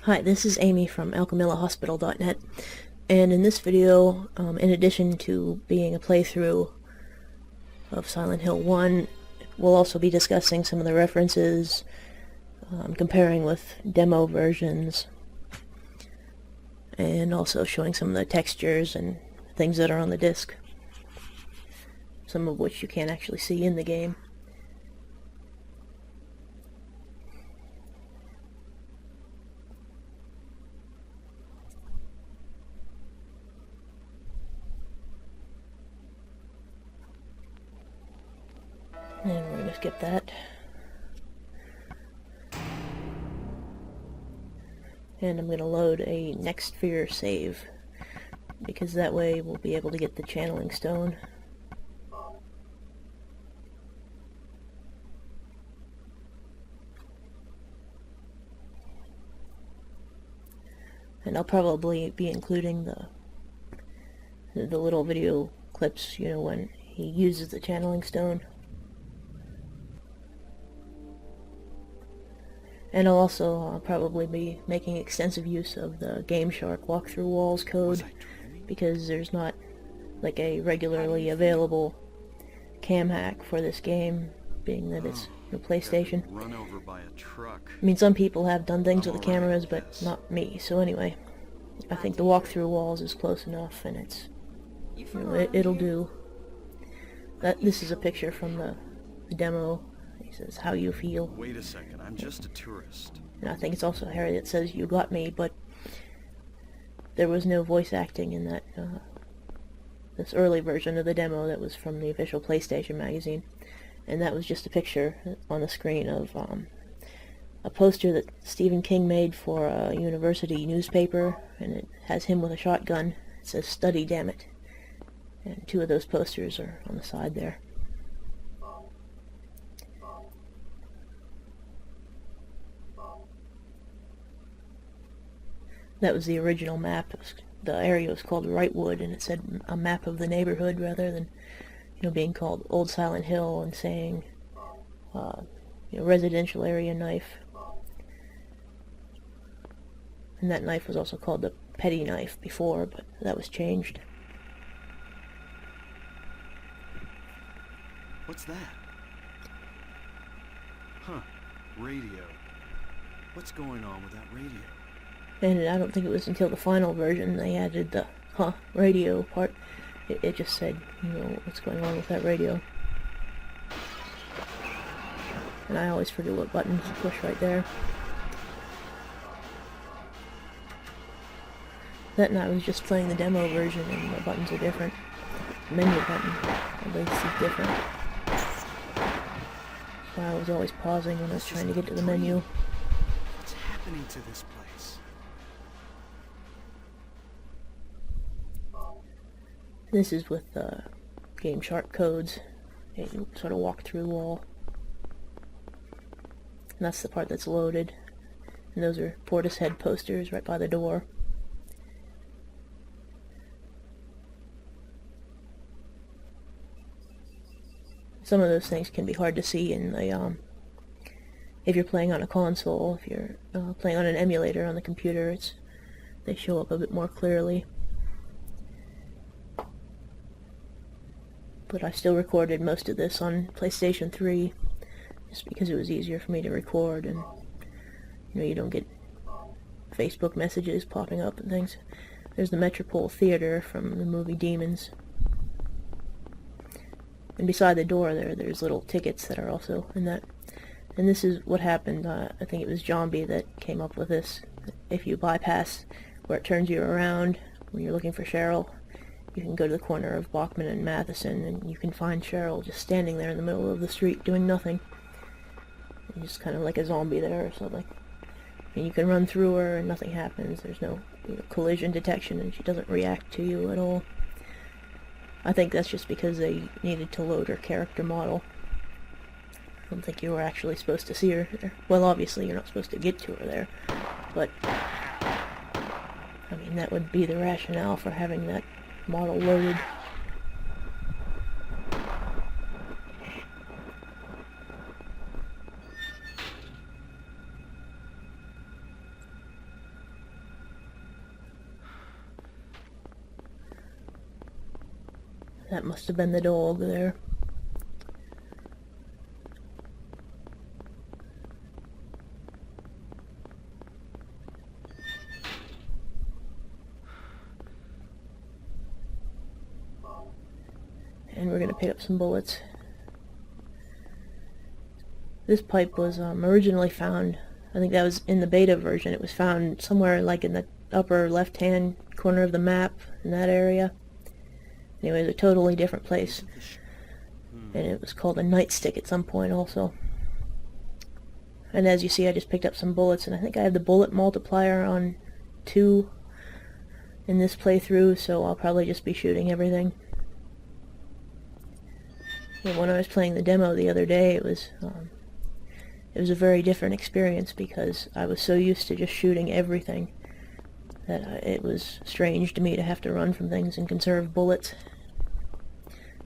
Hi, this is Amy from alchemillahospital.net, and in this video, in addition to being a playthrough of Silent Hill 1, we'll also be discussing some of the references, comparing with demo versions, and also showing some of the textures and things that are on the disc, some of which you can't actually see in the game. And we're going to skip that. And I'm going to load a next fear save, because that way we'll be able to get the channeling stone. And I'll probably be including the little video clips, you know, when he uses the channeling stone. And I'll also probably be making extensive use of the Game Shark walkthrough walls code, because there's not like a regularly available camhack for this game, being that it's a PlayStation. Run over by a truck. I mean, some people have done things with the cameras, but not me. So anyway, I think the walkthrough walls is close enough, and it's, you know, it'll do. This is a picture from the demo. He says, "How you feel?" Wait a second, I'm just a tourist. And I think it's also Harry that says, "You got me," but there was no voice acting in that this early version of the demo that was from the official PlayStation magazine. And that was just a picture on the screen of a poster that Stephen King made for a university newspaper, and it has him with a shotgun. It says, "Study, damn it." And two of those posters are on the side there. That was the original map. The area was called Wrightwood, and it said a map of the neighborhood rather than, you know, being called Old Silent Hill and saying, you know, residential area knife. And that knife was also called the petty knife before, but that was changed. What's that? Huh. Radio. What's going on with that radio? And I don't think it was until the final version they added the radio part. It just said, you know, what's going on with that radio. And I always forget what buttons to push right there. That and I was just playing the demo version, and the buttons are different. The menu button, at least, is different. So I was always pausing when I was trying to get to the menu. What's happening to this place? This is with Game Shark codes, a sort of walk-through wall. And that's the part that's loaded. And those are Portishead posters right by the door. Some of those things can be hard to see in the, if you're playing on a console. If you're playing on an emulator on the computer, they show up a bit more clearly. But I still recorded most of this on PlayStation 3, just because it was easier for me to record, and, you know, you don't get Facebook messages popping up and things. There's the Metropole Theater from the movie Demons. And beside the door there's little tickets that are also in that. And this is what happened. I think it was Zombie that came up with this. If you bypass where it turns you around when you're looking for Cheryl, you can go to the corner of Bachman and Matheson, and you can find Cheryl just standing there in the middle of the street doing nothing. And just kind of like a zombie there or something. And you can run through her and nothing happens. There's no, you know, collision detection, and she doesn't react to you at all. I think that's just because they needed to load her character model. I don't think you were actually supposed to see her there. Well, obviously you're not supposed to get to her there, but I mean, that would be the rationale for having that model loaded. That must have been the dog there. And we're gonna pick up some bullets. This pipe was originally found, I think that was in the beta version, it was found somewhere like in the upper left-hand corner of the map, in that area. Anyway, it was a totally different place. And it was called a nightstick at some point also. And as you see, I just picked up some bullets, and I think I have the bullet multiplier on 2 in this playthrough, so I'll probably just be shooting everything. Yeah, when I was playing the demo the other day, it was a very different experience because I was so used to just shooting everything that it was strange to me to have to run from things and conserve bullets.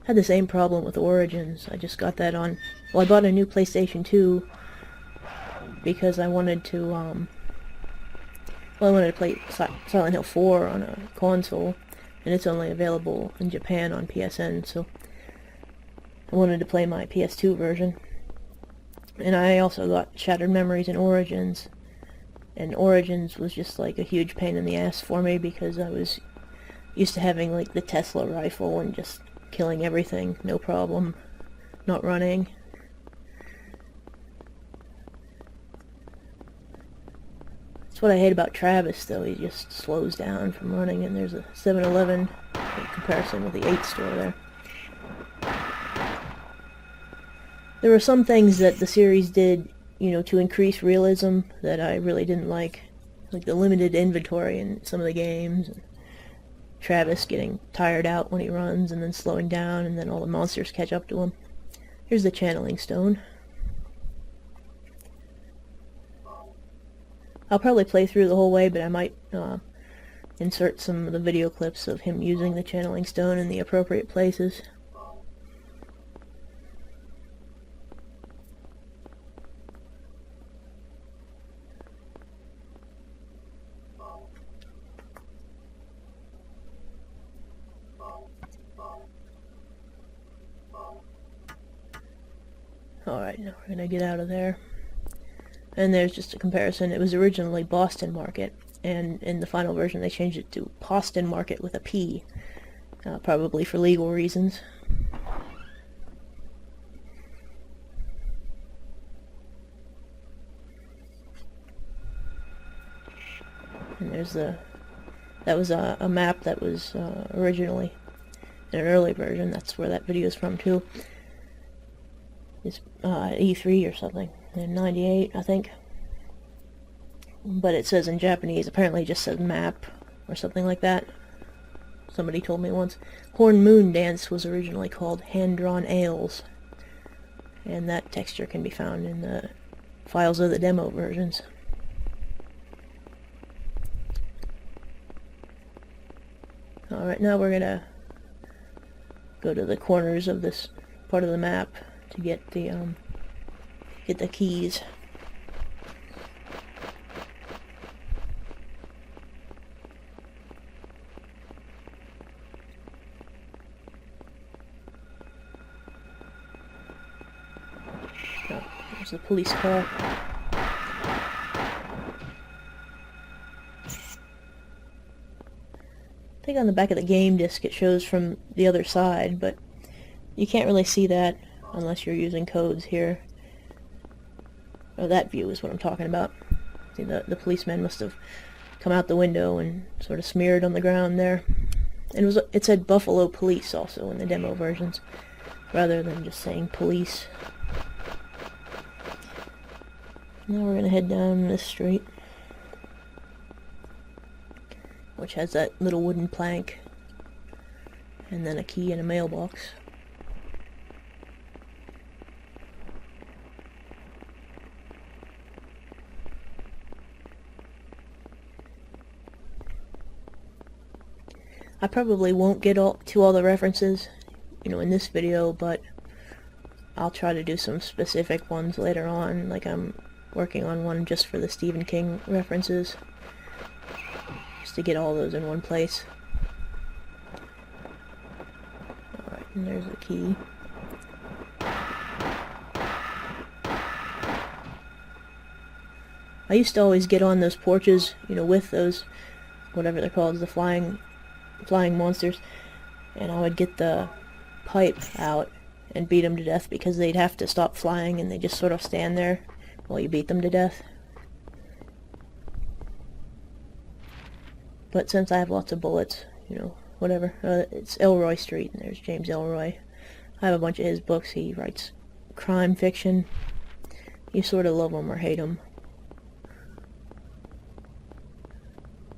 Had the same problem with Origins. I just got that on... Well, I bought a new PlayStation 2 because I wanted to, well, I wanted to play Silent Hill 4 on a console, and it's only available in Japan on PSN, so I wanted to play my PS2 version. And I also got Shattered Memories and Origins, and Origins was just like a huge pain in the ass for me because I was used to having like the Tesla rifle and just killing everything, no problem, not running. That's what I hate about Travis though, he just slows down from running, and there's a 7-Eleven in comparison with the 8 store there. There were some things that the series did, you know, to increase realism that I really didn't like the limited inventory in some of the games, and Travis getting tired out when he runs and then slowing down and then all the monsters catch up to him. Here's the channeling stone. I'll probably play through the whole way, but I might insert some of the video clips of him using the channeling stone in the appropriate places. Alright, now we're gonna get out of there. And there's just a comparison. It was originally Boston Market, and in the final version they changed it to Poston Market with a P, probably for legal reasons. And there's that was a map that was originally in an early version. That's where that video is from too. It's E3 or something, in 98, I think. But it says in Japanese, apparently it just says map, or something like that. Somebody told me once. Horn Moon Dance was originally called Hand-Drawn Ales. And that texture can be found in the files of the demo versions. Alright, now we're gonna go to the corners of this part of the map to get the keys. Oh, there's the police car. I think on the back of the game disc it shows from the other side, but you can't really see that unless you're using codes here. Oh, that view is what I'm talking about. See, the policeman must have come out the window and sort of smeared on the ground there. And it said Buffalo Police also in the demo versions, rather than just saying police. Now we're gonna head down this street, which has that little wooden plank, and then a key and a mailbox. I probably won't get to all the references, you know, in this video, but I'll try to do some specific ones later on, like I'm working on one just for the Stephen King references, just to get all those in one place. Alright, And there's the key. I used to always get on those porches, with those, whatever they're called, the flying monsters, and I would get the pipe out and beat them to death because they'd have to stop flying and they just sort of stand there while you beat them to death. But since I have lots of bullets, whatever. It's Elroy Street, and there's James Elroy. I have a bunch of his books. He writes crime fiction. You sort of love him or hate him.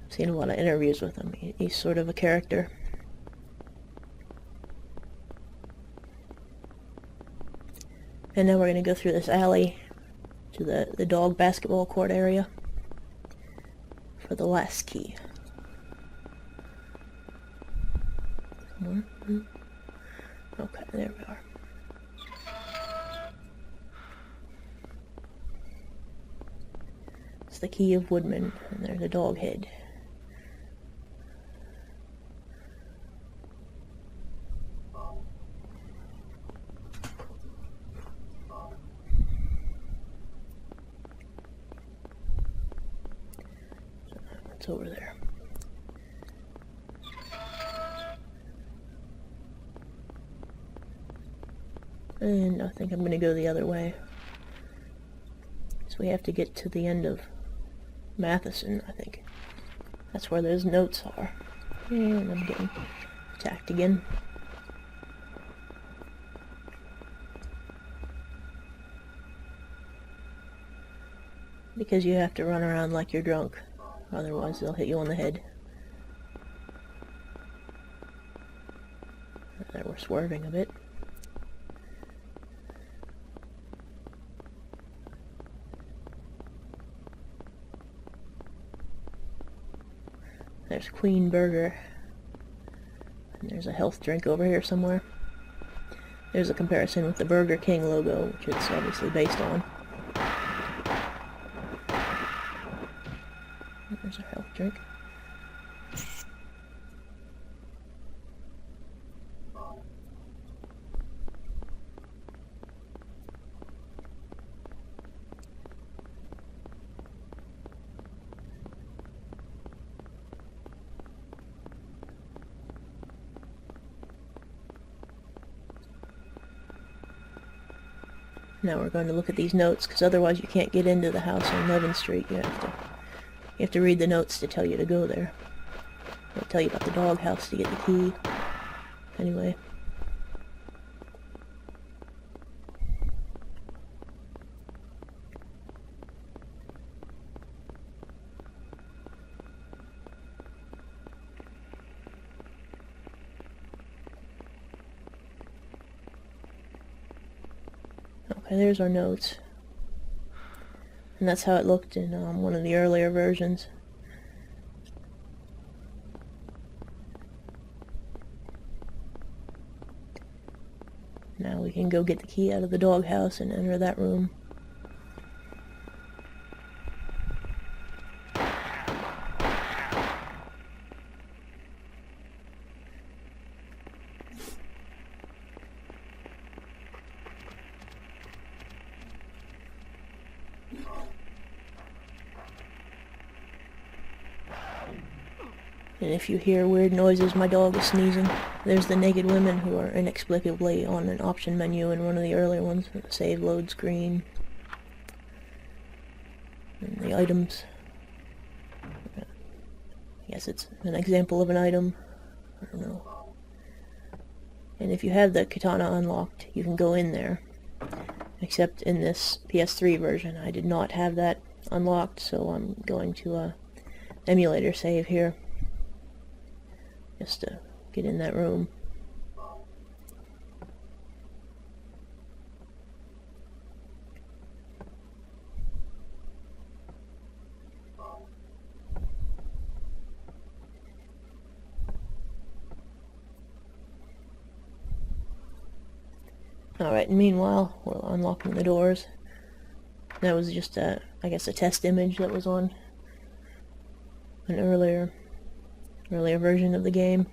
I've seen a lot of interviews with him. He's sort of a character. And now we're going to go through this alley to the dog basketball court area for the last key. Okay, there we are. It's the key of Woodman, and there's a dog head. So what's over there? And I think I'm going to go the other way. So we have to get to the end of Matheson, I think. That's where those notes are. And I'm getting attacked again. Because you have to run around like you're drunk. Otherwise they'll hit you on the head. There, we're swerving a bit. There's Queen Burger. And there's a health drink over here somewhere. There's a comparison with the Burger King logo, which it's obviously based on. There's a health drink. Now we're going to look at these notes, because otherwise you can't get into the house on 11th Street. You have to read the notes to tell you to go there. They'll tell you about the doghouse to get the key. Anyway. Okay, there's our notes. And that's how it looked in one of the earlier versions. Now we can go get the key out of the doghouse and enter that room. And if you hear weird noises, my dog is sneezing. There's the naked women who are inexplicably on an option menu in one of the earlier ones. Save load screen. And the items. I guess it's an example of an item. I don't know. And if you have the katana unlocked, you can go in there. Except in this PS3 version, I did not have that unlocked, so I'm going to emulator save here. Just to get in that room. Alright, meanwhile, we're unlocking the doors. That was just I guess a test image that was on an earlier version of the game.